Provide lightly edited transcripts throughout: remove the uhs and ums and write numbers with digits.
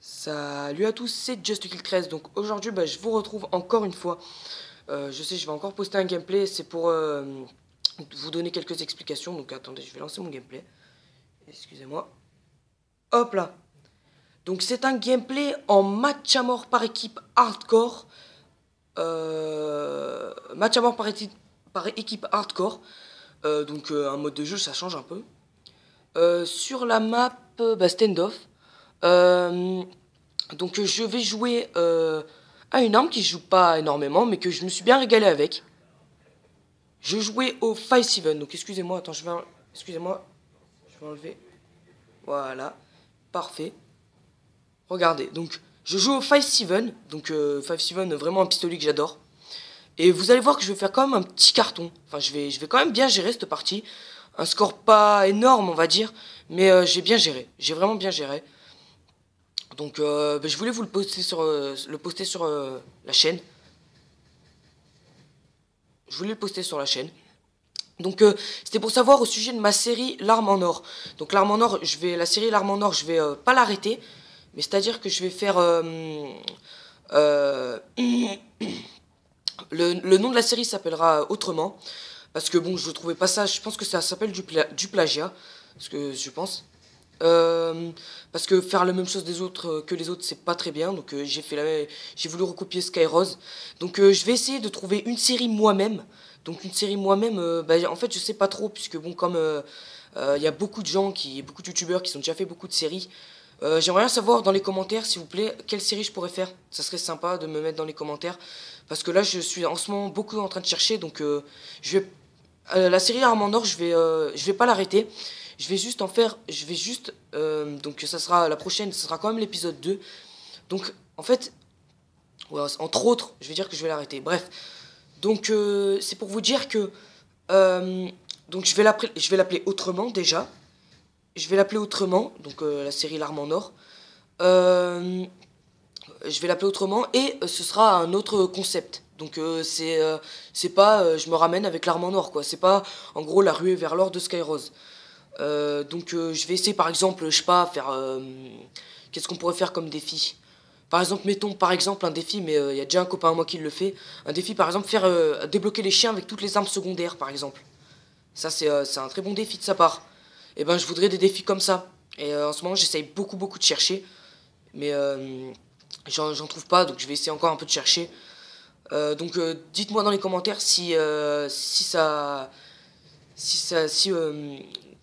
Salut à tous, c'est JustKill13. Donc aujourd'hui, je vous retrouve encore une fois. Je sais, je vais encore poster un gameplay. C'est pour vous donner quelques explications. Donc attendez, je vais lancer mon gameplay. Excusez-moi. Hop là. Donc c'est un gameplay en match à mort par équipe hardcore. Match à mort par équipe hardcore. Donc un mode de jeu, ça change un peu. Sur la map standoff. Donc je vais jouer à une arme qui ne joue pas énormément, mais que je me suis bien régalé avec. Je jouais au 5-7, donc excusez-moi, attends, excusez-moi, je vais enlever. Voilà, parfait. Regardez, donc je joue au 5-7, donc 5-7, vraiment un pistolet que j'adore. Et vous allez voir que je vais faire quand même un petit carton. Enfin, je vais quand même bien gérer cette partie. Un score pas énorme, on va dire, mais j'ai bien géré. J'ai vraiment bien géré. Donc, je voulais vous le poster sur la chaîne. Je voulais le poster sur la chaîne. Donc, c'était pour savoir au sujet de ma série L'Arme en Or. Donc, l'Arme en Or, la série L'Arme en Or, je vais pas l'arrêter. Mais c'est-à-dire que je vais faire... le nom de la série s'appellera autrement. Parce que bon, je ne trouvais pas ça... Je pense que ça s'appelle du plagiat. Parce que je pense... parce que faire la même chose que les autres, c'est pas très bien. Donc j'ai voulu recopier Skyrose. Donc je vais essayer de trouver une série moi-même. Donc une série moi-même, en fait je sais pas trop, puisque bon, comme il y a beaucoup de beaucoup de youtubeurs qui ont déjà fait beaucoup de séries. J'aimerais bien savoir dans les commentaires, s'il vous plaît, quelle série je pourrais faire. Ça serait sympa de me mettre dans les commentaires. Parce que là je suis en ce moment beaucoup en train de chercher. Donc la série Arme en Or, je vais pas l'arrêter. Je vais juste donc ça sera la prochaine, ça sera quand même l'épisode 2. Donc, en fait, ouais, entre autres, je vais dire que je vais l'arrêter. Bref, donc c'est pour vous dire que, donc je vais l'appeler autrement déjà. Je vais l'appeler autrement, donc la série L'Arme en Or. Je vais l'appeler autrement et ce sera un autre concept. Donc c'est pas je me ramène avec l'arme en or, quoi. C'est pas en gros la ruée vers l'or de Skyrose. Je vais essayer par exemple, je sais pas, faire... qu'est-ce qu'on pourrait faire comme défi? Par exemple, mettons par exemple un défi, mais il y a déjà un copain à moi qui le fait. Un défi par exemple, faire débloquer les chiens avec toutes les armes secondaires par exemple. Ça c'est un très bon défi de sa part. Et ben je voudrais des défis comme ça. Et en ce moment j'essaye beaucoup de chercher. Mais j'en trouve pas, donc je vais essayer encore un peu de chercher. Dites-moi dans les commentaires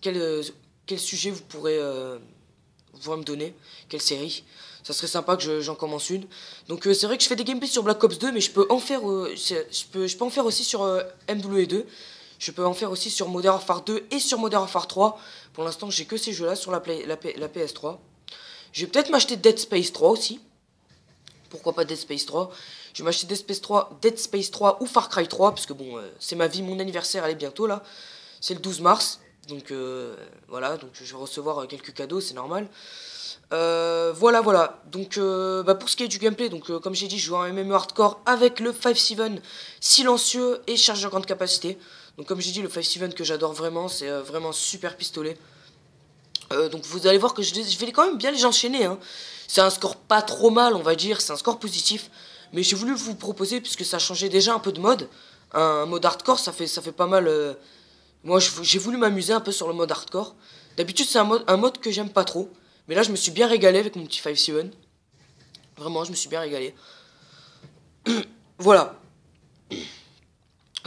quel sujet vous pourrez me donner, quelle série. Ça serait sympa que j'en commence une. Donc c'est vrai que je fais des gameplays sur Black Ops 2, mais je peux en faire aussi sur MW2. Je peux en faire aussi sur Modern Warfare 2 et sur Modern Warfare 3. Pour l'instant, j'ai que ces jeux-là sur la PS3. Je vais peut-être m'acheter Dead Space 3 aussi. Pourquoi pas Dead Space 3? Je vais m'acheter Dead Space 3 ou Far Cry 3, parce que bon, c'est ma vie, mon anniversaire, elle est bientôt là. C'est le 12 mars, donc voilà, donc je vais recevoir quelques cadeaux, c'est normal. Voilà. Donc pour ce qui est du gameplay, donc comme j'ai dit, je joue en MMO hardcore avec le 5-7 silencieux et chargeur grande capacité. Donc comme j'ai dit, le 5-7 que j'adore vraiment, c'est vraiment super pistolet. Donc vous allez voir que je vais quand même bien les enchaîner, hein. C'est un score pas trop mal, on va dire, c'est un score positif. Mais j'ai voulu vous proposer, puisque ça changeait déjà un peu de mode. Un mode hardcore, ça fait pas mal... Moi, j'ai voulu m'amuser un peu sur le mode hardcore. D'habitude, c'est un mode que j'aime pas trop. Mais là, je me suis bien régalé avec mon petit 5-7. Vraiment, je me suis bien régalé. Voilà.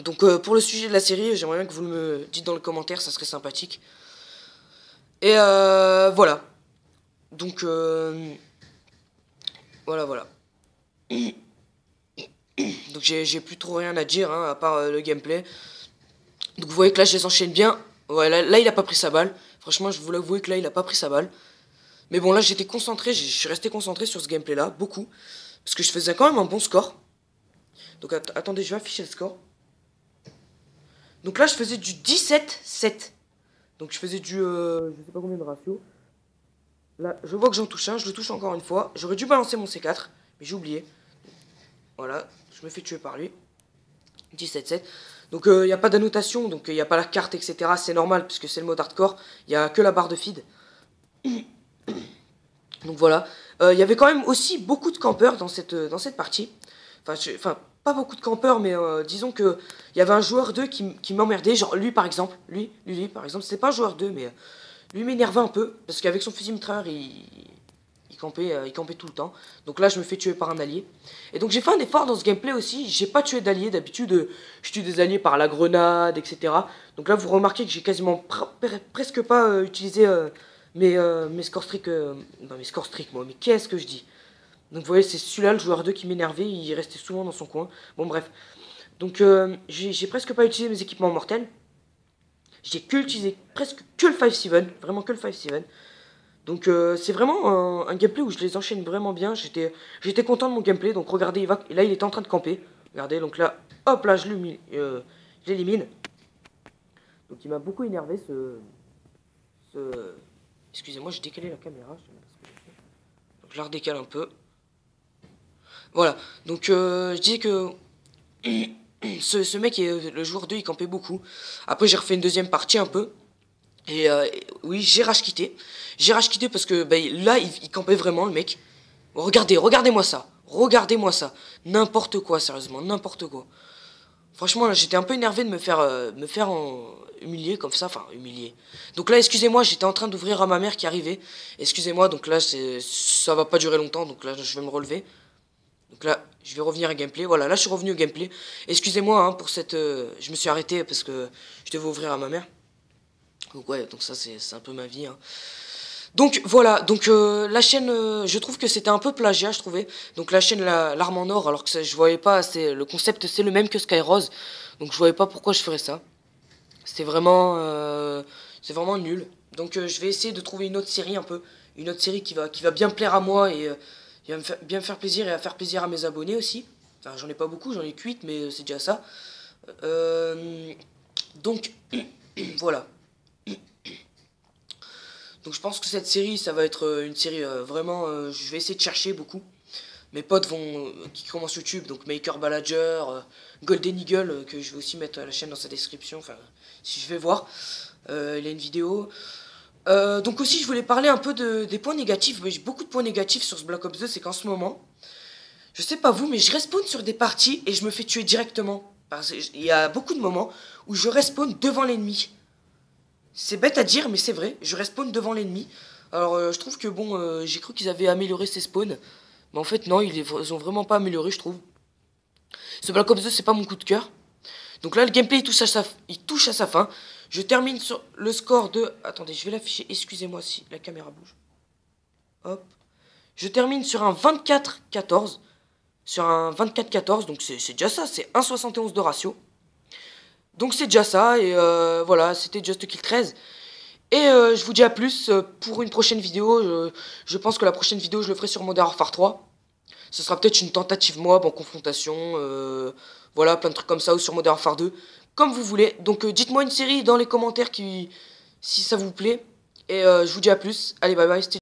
Donc, pour le sujet de la série, j'aimerais bien que vous me dites dans les commentaires, ça serait sympathique. Et voilà. Donc, voilà. Donc, j'ai plus trop rien à dire, hein, à part le gameplay. Donc, vous voyez que là, je les enchaîne bien. Ouais, là, il a pas pris sa balle. Franchement, je vous l'avoue que là, il a pas pris sa balle. Mais bon, là, j'étais concentré. Je suis resté concentré sur ce gameplay-là, beaucoup. Parce que je faisais quand même un bon score. Donc, attendez, je vais afficher le score. Donc là, je faisais du 17-7. Donc, je faisais du... je sais pas combien de ratio. Là, je vois que j'en touche un. Je le touche encore une fois. J'aurais dû balancer mon C4. Mais j'ai oublié. Voilà. Je me fais tuer par lui. 17-7. Donc, il n'y a pas d'annotation. Donc, il n'y a pas la carte, etc. C'est normal, puisque c'est le mode hardcore. Il n'y a que la barre de feed. Donc voilà. Il y avait quand même aussi beaucoup de campeurs dans cette partie. Enfin, pas beaucoup de campeurs, mais disons que il y avait un joueur 2 qui m'emmerdait. Genre lui par exemple, lui par exemple, c'est pas un joueur 2, mais lui m'énervait un peu. Parce qu'avec son fusil mitrailleur, il campait tout le temps. Donc là, je me fais tuer par un allié. Et donc j'ai fait un effort dans ce gameplay aussi. J'ai pas tué d'alliés. D'habitude, je tue des alliés par la grenade, etc. Donc là, vous remarquez que j'ai quasiment presque pas utilisé mes score streaks. Non, mes score streaks, moi. Mais qu'est-ce que je dis? Donc vous voyez, c'est celui-là, le joueur 2 qui m'énervait. Il restait souvent dans son coin. Bon, bref. Donc j'ai presque pas utilisé mes équipements mortels. J'ai que utilisé presque que le 5-7. Vraiment que le 5-7. Donc c'est vraiment un gameplay où je les enchaîne vraiment bien. J'étais content de mon gameplay. Donc regardez, là il était en train de camper. Regardez, donc là, hop là, je l'élimine. Donc il m'a beaucoup énervé Excusez-moi, j'ai décalé la caméra. Donc je la redécale un peu. Voilà, donc je dis que ce mec, le joueur 2, il campait beaucoup. Après j'ai refait une deuxième partie un peu. Et oui, j'ai rage quitté. J'ai rage quitté parce que là, il campait vraiment, le mec. Regardez-moi ça. Regardez-moi ça. N'importe quoi, sérieusement, n'importe quoi. Franchement, là, j'étais un peu énervé de me faire humilier comme ça. Enfin, humilier. Donc là, excusez-moi, j'étais en train d'ouvrir à ma mère qui arrivait. Excusez-moi, donc là, ça va pas durer longtemps. Donc là, je vais me relever. Donc là, je vais revenir à gameplay. Voilà, là, je suis revenu au gameplay. Excusez-moi hein, pour cette... je me suis arrêté parce que je devais ouvrir à ma mère. Donc ouais, donc ça c'est un peu ma vie. Hein. Donc voilà, donc la chaîne, je trouve que c'était un peu plagiat, je trouvais. Donc la chaîne l'arme en or, alors que je voyais pas, le concept c'est le même que Skyrose. Donc je voyais pas pourquoi je ferais ça. C'est vraiment nul. Donc je vais essayer de trouver une autre série un peu, une autre série qui va bien plaire à moi et qui va bien me faire plaisir et à faire plaisir à mes abonnés aussi. Enfin j'en ai pas beaucoup, j'en ai que 8 mais c'est déjà ça. Donc voilà. Donc je pense que cette série, ça va être une série vraiment... je vais essayer de chercher beaucoup. Mes potes qui commencent YouTube, donc Maker Balager, Golden Eagle, que je vais aussi mettre la chaîne dans sa description, enfin, si je vais voir. Il a une vidéo. Donc aussi, je voulais parler un peu des points négatifs. J'ai beaucoup de points négatifs sur ce Black Ops 2, c'est qu'en ce moment, je sais pas vous, mais je respawn sur des parties et je me fais tuer directement. Il y a beaucoup de moments où je respawn devant l'ennemi. C'est bête à dire, mais c'est vrai. Je respawn devant l'ennemi. Alors, je trouve que bon, j'ai cru qu'ils avaient amélioré ces spawns. Mais en fait, non, ils ont vraiment pas amélioré, je trouve. Ce Black Ops 2, c'est pas mon coup de cœur. Donc là, le gameplay, il touche à sa fin. Je termine sur le score de... Attendez, je vais l'afficher. Excusez-moi si la caméra bouge. Hop. Je termine sur un 24-14. Sur un 24-14, donc c'est déjà ça. C'est 1,71 de ratio. Donc c'est déjà ça, et voilà, c'était Just Kill 13. Et je vous dis à plus pour une prochaine vidéo. Je pense que la prochaine vidéo, je le ferai sur Modern Warfare 3. Ce sera peut-être une tentative mob en confrontation. Voilà, plein de trucs comme ça, ou sur Modern Warfare 2. Comme vous voulez. Donc dites-moi une série dans les commentaires si ça vous plaît. Et je vous dis à plus. Allez, bye bye.